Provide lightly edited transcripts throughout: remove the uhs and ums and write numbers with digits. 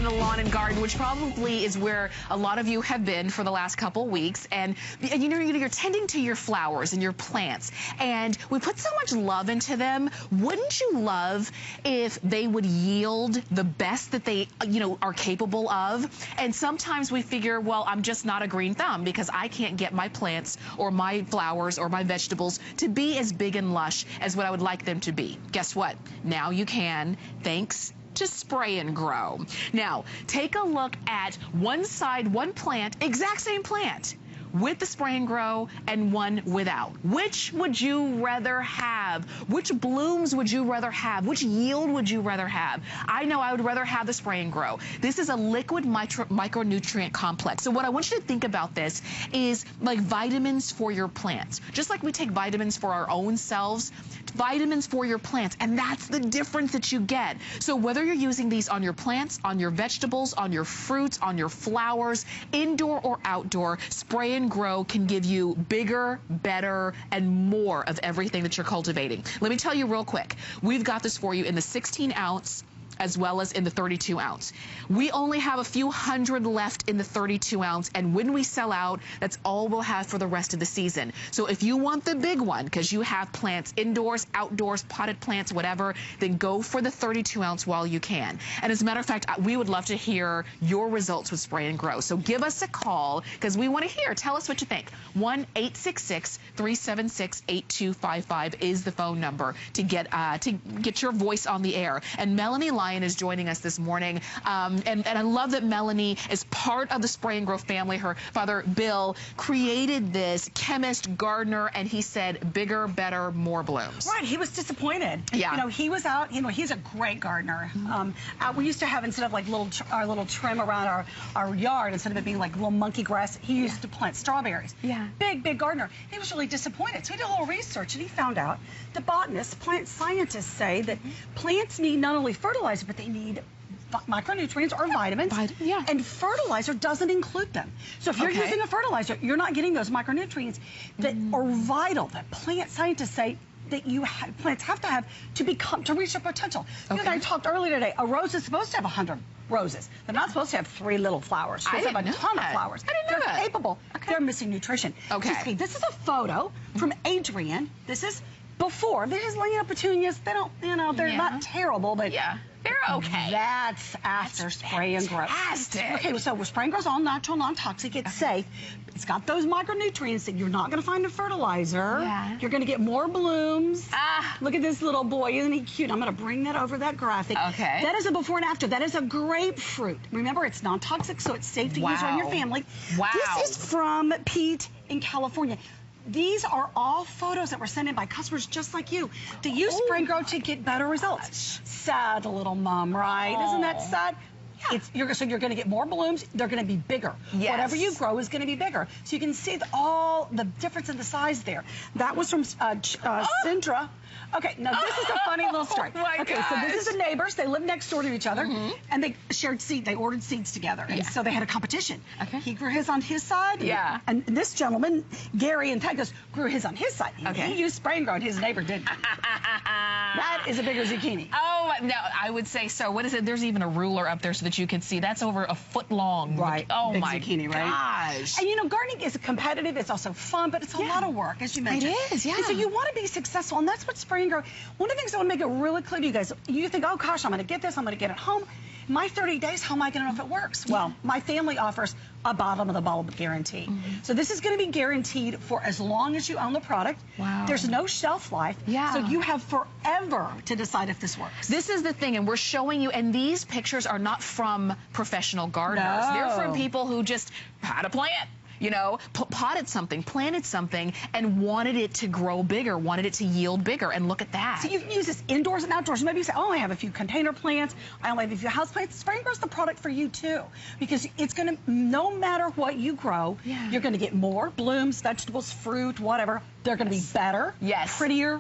in the lawn and garden, which probably is where a lot of you have been for the last couple weeks. And you know, you're tending to your flowers and your plants. And we put so much love into them. Wouldn't you love if they would yield the best that they, you know, are capable of? And sometimes we figure, well, I'm just not a green thumb because I can't get my plants or my flowers or my vegetables to be as big and lush as what I would like them to be. Guess what? Now you can, thanks to SprayNGrow. Now, take a look at one side, one plant, exact same plant, with the SprayNGrow and one without. Which would you rather have? Which blooms would you rather have? Which yield would you rather have? I know I would rather have the SprayNGrow. This is a liquid micronutrient complex. So what I want you to think about this is like vitamins for your plants. Just like we take vitamins for our own selves, vitamins for your plants, and that's the difference that you get. So whether you're using these on your plants, on your vegetables, on your fruits, on your flowers, indoor or outdoor, SprayNGrow can give you bigger, better, and more of everything that you're cultivating. Let me tell you real quick. We've got this for you in the 16-ounce as well as in the 32-ounce. We only have a few hundred left in the 32-ounce, and when we sell out, that's all we'll have for the rest of the season. So if you want the big one, because you have plants indoors, outdoors, potted plants, whatever, then go for the 32-ounce while you can. And as a matter of fact, we would love to hear your results with SprayNGrow. So give us a call, because we want to hear. Tell us what you think. 1-866-376-8255 is the phone number to get your voice on the air. And Melanie is joining us this morning. And I love that Melanie is part of the SprayNGrow family. Her father, Bill, created this chemist, gardener, and he said bigger, better, more blooms. Right, he was disappointed. Yeah. You know, he was out, you know, he's a great gardener. We used to have, instead of like our little trim around our yard, instead of it being like little monkey grass, he used to plant strawberries. Yeah. Big gardener. He was really disappointed. So he did a little research and he found out that botanists, plant scientists say that plants need not only fertilizer, but they need micronutrients or vitamins, and fertilizer doesn't include them. So if you're using a fertilizer, you're not getting those micronutrients that are vital, that plant scientists say that plants have to have to reach their potential. You and I talked earlier today, a rose is supposed to have 100 roses. They're not supposed to have 3 little flowers. They're supposed to have a ton of flowers. They're capable. They're missing nutrition. This is a photo from Adrian. This is before. This is lining up petunias. They don't, you know, they're not terrible, but they're okay. That's after SprayNGrow. Okay, so SprayNGrow's all natural, non-toxic. It's safe. It's got those micronutrients that you're not going to find in fertilizer. You're going to get more blooms. Look at this little boy. Isn't he cute? I'm going to bring that over that graphic. That is a before and after. That is a grapefruit. Remember, it's non-toxic, so it's safe to use on your family. This is from Pete in California. These are all photos that were sent in by customers just like you to use SprayNGrow to get better results. Sad little mom, right? Isn't that sad? So you're going to get more blooms. They're going to be bigger. Whatever you grow is going to be bigger. So you can see all the difference in the size there. That was from Sindra. Okay, now this is a funny little story. So this is the neighbors. They live next door to each other, and they shared seed. They ordered seeds together, and so they had a competition. He grew his on his side, and this gentleman, Gary in Texas, grew his on his side. He used SprayNGrow, and his neighbor didn't. That is a bigger zucchini. Oh, no, I would say so. What is it? There's even a ruler up there so that you can see. That's over a foot long. Oh, big my zucchini, gosh. And you know, gardening is competitive. It's also fun, but it's a lot of work, as you mentioned. It is, And so you want to be successful, and that's what SprayNGrow. One of the things I want to make it really clear to you guys, you think, oh gosh, I'm going to get this, I'm going to get it home. My 30 days, how am I going to know if it works? Well, my family offers a bottom of the bulb guarantee. So this is going to be guaranteed for as long as you own the product. There's no shelf life. So you have forever to decide if this works. This is the thing, and we're showing you, and these pictures are not from professional gardeners. They're from people who just had a plant. You know, potted something, planted something, and wanted it to grow bigger, wanted it to yield bigger, and look at that. So you can use this indoors and outdoors. Maybe you say, oh, I have a few container plants, I only have a few house plants. SprayNGrow's the product for you, too, because it's going to, no matter what you grow, you're going to get more blooms, vegetables, fruit, whatever. They're going to be better, prettier.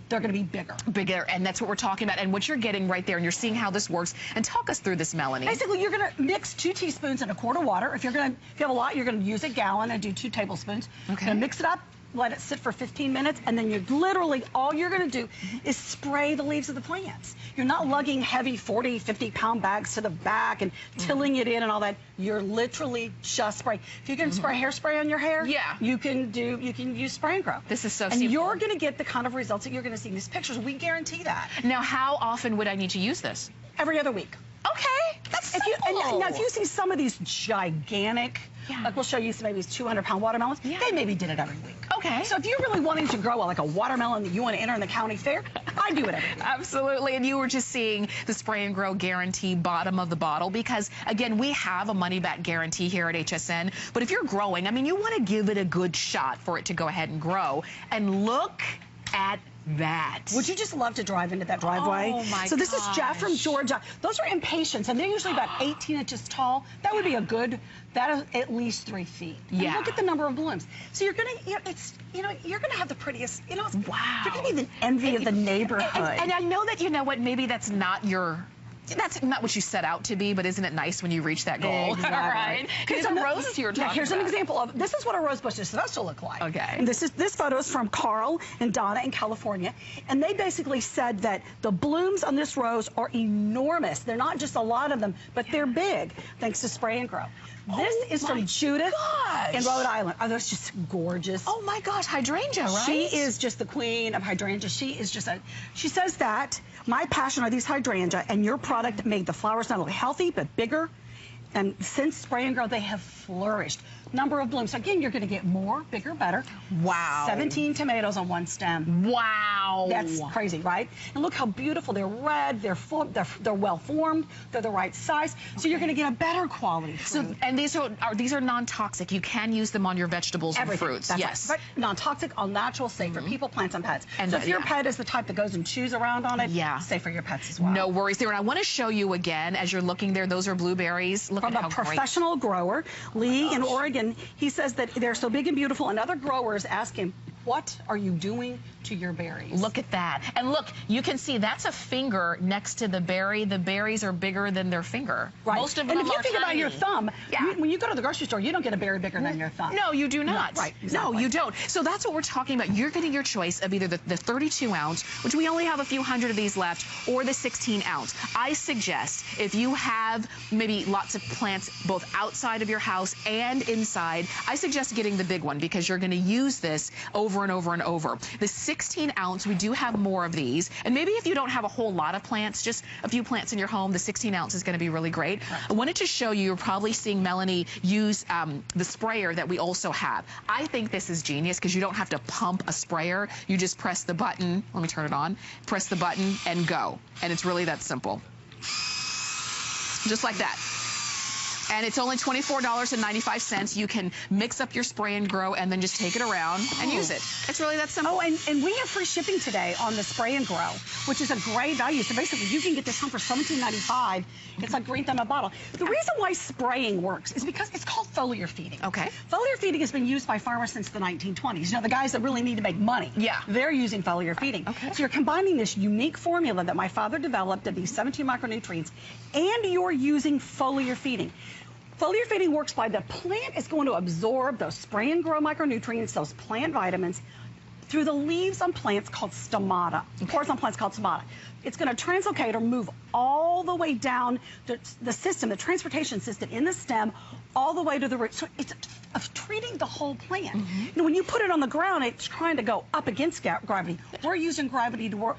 They're going to be bigger. And that's what we're talking about, and what you're getting right there, and you're seeing how this works. And talk us through this, Melanie. Basically, you're going to mix 2 teaspoons in a quart of water. If you have a lot, you're going to use a gallon and do 2 tablespoons. You're going to mix it up, let it sit for 15 minutes, and then you're literally, all you're going to do is spray the leaves of the plants. You're not lugging heavy 40, 50-pound bags to the back and tilling it in and all that. You're literally just spraying. If you can spray hairspray on your hair, you can use SprayNGrow. This is so and simple. you're going to get the kind of results that you're going to see in these pictures. We guarantee that. Now, how often would I need to use this? Every other week. Okay, that's simple. Now, if you see some of these gigantic, like we'll show you some maybe 200-pound watermelons, they maybe did it every week. Okay. So if you're really wanting to grow like a watermelon that you want to enter in the county fair, I do it every week. Absolutely. And you were just seeing the SprayNGrow guarantee bottom of the bottle because, again, we have a money-back guarantee here at HSN. But if you're growing, I mean, you want to give it a good shot for it to go ahead and grow. And look at that. Would you just love to drive into that driveway? Oh my So this is Jeff from Georgia. Those are impatiens, and they're usually about 18 inches tall. That would be a good, that is at least 3 feet. And look at the number of blooms. So you're gonna, you're gonna have the prettiest, you're gonna be the envy of the neighborhood. And I know that, you know what, maybe that's not what you set out to be, but isn't it nice when you reach that goal? Exactly. Right? Here's the roses you were talking about. Here's an example of, this is what a rose bush is supposed to look like. Okay. And this photo is from Carl and Donna in California. And they basically said that the blooms on this rose are enormous. They're not just a lot of them, but they're big, thanks to SprayNGrow. This is from Judith in Rhode Island. Oh, that's just gorgeous. Oh my gosh, hydrangea, right? She is just the queen of hydrangea. She is just she says that my passion are these hydrangea, and your product made the flowers not only healthy, but bigger. And since SprayNGrow, they have flourished. Number of blooms. So again, you're going to get more, bigger, better. Wow. 17 tomatoes on one stem. Wow. That's crazy, right? And look how beautiful. They're red. They're well formed. They're the right size. So you're going to get a better quality fruit. So, and these are non-toxic. You can use them on your vegetables and fruits. That's yes. Right. But non-toxic, all natural, safe for people, plants, and pets. And so if your pet is the type that goes and chews around on it, safe for your pets as well. No worries there. And I want to show you again as you're looking there. Those are blueberries. Look From at how a professional grower, Lee in Oregon. He says that they're so big and beautiful, and other growers ask him, what are you doing to your berries? Look at that. And look, you can see that's a finger next to the berry. The berries are bigger than their finger. Right. Most of them are And if you think about your thumb, when you go to the grocery store, you don't get a berry bigger than your thumb. No, you do not. No, right. Exactly. No, you don't. So that's what we're talking about. You're getting your choice of either the 32-ounce, which we only have a few hundred of these left, or the 16-ounce. I suggest if you have maybe lots of plants both outside of your house and inside, I suggest getting the big one because you're going to use this over and over and over. The 16-ounce, we do have more of these. And maybe if you don't have a whole lot of plants, just a few plants in your home, the 16-ounce is going to be really great. Right. I wanted to show you, you're probably seeing Melanie use the sprayer that we also have. I think this is genius because you don't have to pump a sprayer. You just press the button. Let me turn it on. Press the button and go. And it's really that simple. Just like that. And it's only $24.95. You can mix up your SprayNGrow and then just take it around and use it. It's really that simple. Oh, and we have free shipping today on the SprayNGrow, which is a great value. So basically, you can get this home for $17.95. It's like green thumb a bottle. The reason why spraying works is because it's called foliar feeding. Okay. Foliar feeding has been used by farmers since the 1920s. You know, the guys that really need to make money. Yeah. They're using foliar feeding. Okay. So you're combining this unique formula that my father developed of these 17 micronutrients, and you're using foliar feeding. Foliar feeding works by the plant is going to absorb those SprayNGrow micronutrients, those plant vitamins, through the leaves on plants called stomata. Pores on plants called stomata. It's going to translocate or move all the way down the system, the transportation system in the stem, all the way to the root. So it's treating the whole plant. You know, when you put it on the ground, it's trying to go up against gravity. We're using gravity to work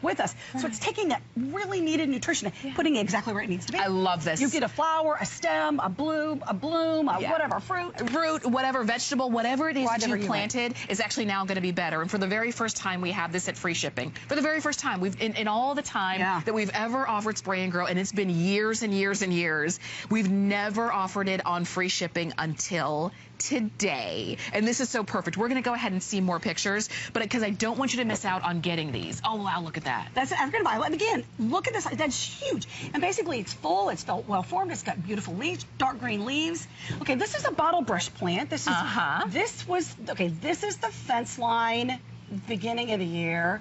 with us. So it's taking that really needed nutrition and putting it exactly where it needs to be. I love this. You get a flower, a stem, a bloom, whatever, fruit, whatever, vegetable, whatever it is that you planted is actually now going to be better. And for the very first time, we have this at free shipping. For the very first time, we've in all the time that we've ever offered SprayNGrow, and it's been years and years and years, we've never offered it on free shipping until today. And this is so perfect. We're going to go ahead and see more pictures, but because I don't want you to miss out on getting these. Oh, wow, look at that. That's African violet. And again, look at this. That's huge. And basically, it's full. It's well formed. It's got beautiful leaves, dark green leaves. Okay, this is a bottle brush plant. This is this is the fence line beginning of the year.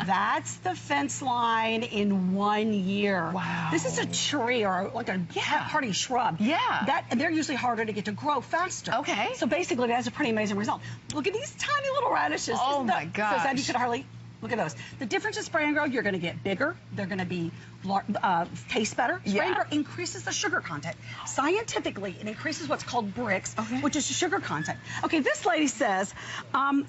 That's the fence line in 1 year. Wow. This is a tree or like a hardy shrub. Yeah. They're usually harder to get to grow faster. Okay. So basically, that's a pretty amazing result. Look at these tiny little radishes. Oh my gosh. So sad you could hardly. Look at those. The difference is SprayNGrow, you're going to get bigger. They're going to be taste better. SprayNGrow increases the sugar content. Scientifically, it increases what's called bricks, which is sugar content. Okay, this lady says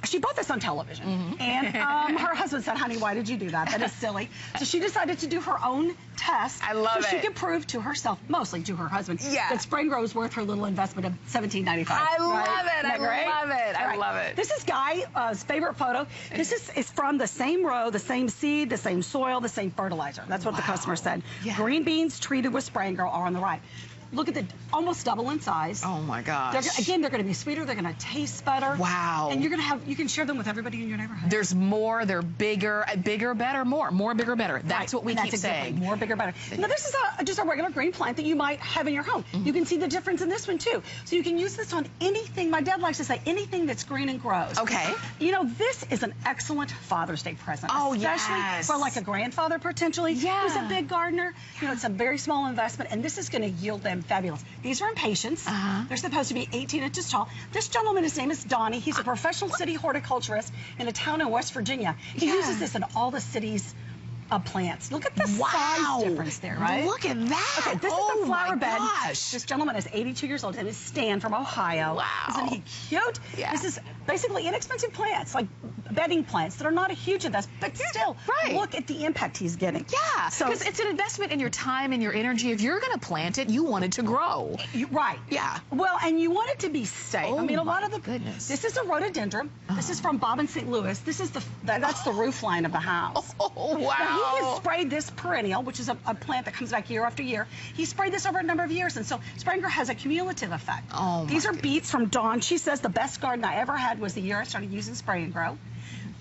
she bought this on television, and her husband said, "Honey, why did you do that? That is silly." So she decided to do her own test. I love it. So she could prove to herself, mostly to her husband, that SprayNGrow is worth her little investment of $17.95. I love it. I love it. I love it. This is Guy's favorite photo. This is from the same row, the same seed, the same soil, the same fertilizer. That's what the customer said. Green beans treated with SprayNGrow are on the right. Look at the almost double in size. Oh my gosh. Again, they're going to be sweeter. They're going to taste better. Wow. And you can share them with everybody in your neighborhood. There's more. They're bigger. Bigger, better, more. More, bigger, better. That's what we keep saying. More, bigger, better. Now, this is just a regular green plant that you might have in your home. You can see the difference in this one, too. So you can use this on anything. My dad likes to say anything that's green and grows. Okay. You know, this is an excellent Father's Day present. Oh, especially for like a grandfather, potentially. Who's a big gardener. You know, it's a very small investment, and this is going to yield them fabulous. These are in patience. They're supposed to be 18 inches tall. This gentleman, his name is Donnie. He's a professional city horticulturist in a town in West Virginia. He uses this in all the city's plants. Look at the size difference there, right? Look at that. Okay, this is a flower bed. Gosh. This gentleman is 82 years old. His name is Stan from Ohio. Wow. Isn't he cute? Yeah. This is basically inexpensive plants, like bedding plants that are not a huge investment, but still, look at the impact he's getting. Yeah, so because it's an investment in your time and your energy. If you're going to plant it, you want it to grow. Right. Yeah. Well, and you want it to be safe. Oh, I mean, a lot of the goodness. This is a rhododendron. This is from Bob in St. Louis. This is that's the roof line of the house. Oh, wow. Now, he has sprayed this perennial, which is a plant that comes back year after year. He sprayed this over a number of years, and so SprayNGrow has a cumulative effect. Oh, these are beets from Dawn. She says the best garden I ever had was the year I started using SprayNGrow.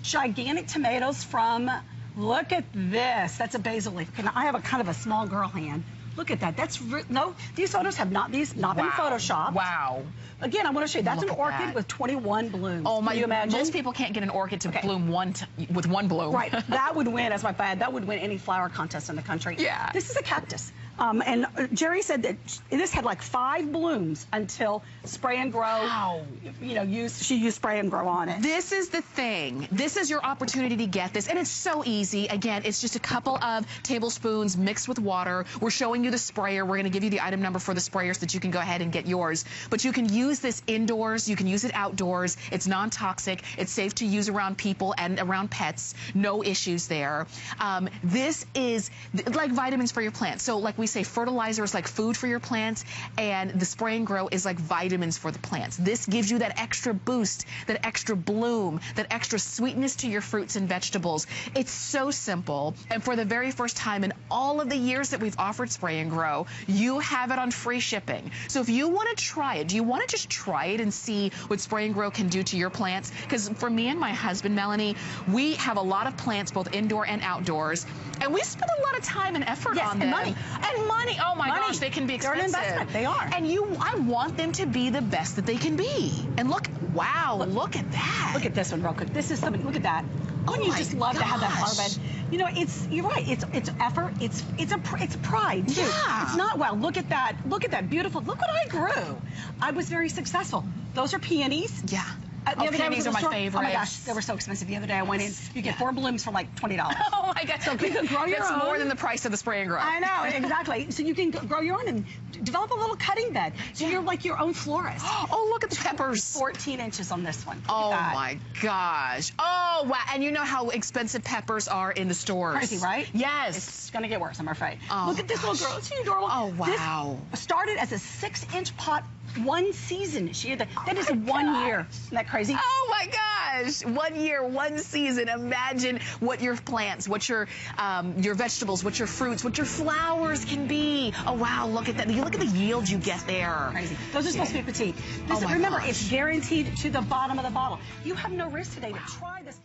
Gigantic tomatoes from, look at this. That's a basil leaf. I have a kind of a small girl hand. Look at that. That's no. These photos have not been photoshopped. Wow. Again, I want to show you. That's an orchid with 21 blooms. Oh my! Can you imagine? Most people can't get an orchid to bloom with one bloom. Right. That would win. As my bad. That would win any flower contest in the country. Yeah. This is a cactus. And Jerry said that this had like 5 blooms until SprayNGrow. Wow. You know, she used SprayNGrow on it. This is the thing. This is your opportunity to get this, and it's so easy. Again, it's just a couple of tablespoons mixed with water. We're showing you the sprayer. We're going to give you the item number for the sprayer so that you can go ahead and get yours. But you can use this indoors. You can use it outdoors. It's non-toxic. It's safe to use around people and around pets. No issues there. This is like vitamins for your plants. So like we say, fertilizer is like food for your plants, and the SprayNGrow is like vitamins for the plants. This gives you that extra boost, that extra bloom, that extra sweetness to your fruits and vegetables. It's so simple, and for the very first time in all of the years that we've offered SprayNGrow, you have it on free shipping. So if you want to try it, do you want to just try it and see what SprayNGrow can do to your plants? Because for me and my husband, Melanie, we have a lot of plants, both indoor and outdoors, and we spend a lot of time and effort on them. And money. Oh my gosh, they can be expensive. They're an investment. They are. And I want them to be the best that they can be. And look, wow, look at that. Look at this one real quick. This is something. Look at that. Wouldn't you just love to have that flower bed? You know, you're right. It's effort. It's pride too. Yeah. It's not, well, look at that. Look at that beautiful. Look what I grew. I was very successful. Those are peonies. Yeah. Peonies are my favorite. Oh my gosh, they were so expensive. The other day I went in, you get 4 blooms for like $20. Oh my God. So you can grow your own. That's more than the price of the SprayNGrow. I know, exactly. So you can grow your own and develop a little cutting bed. So you're like your own florist. Oh, look at the peppers. 14 inches on this one. Oh my gosh. Oh, wow. And you know how expensive peppers are in the stores. Crazy, right? Yes. It's going to get worse, I'm afraid. Oh, look at this little girl. Isn't she adorable? Oh, wow. This started as a 6-inch pot, 1 season. That is 1 year. Isn't that crazy? Oh my gosh. 1 year, 1 season. Imagine what your plants, what your vegetables, what your fruits, what your flowers can be. Oh wow, look at that. Look at the yield you get there. Crazy. Those are supposed to be petite. Remember, it's guaranteed to the bottom of the bottle. You have no risk today to try this.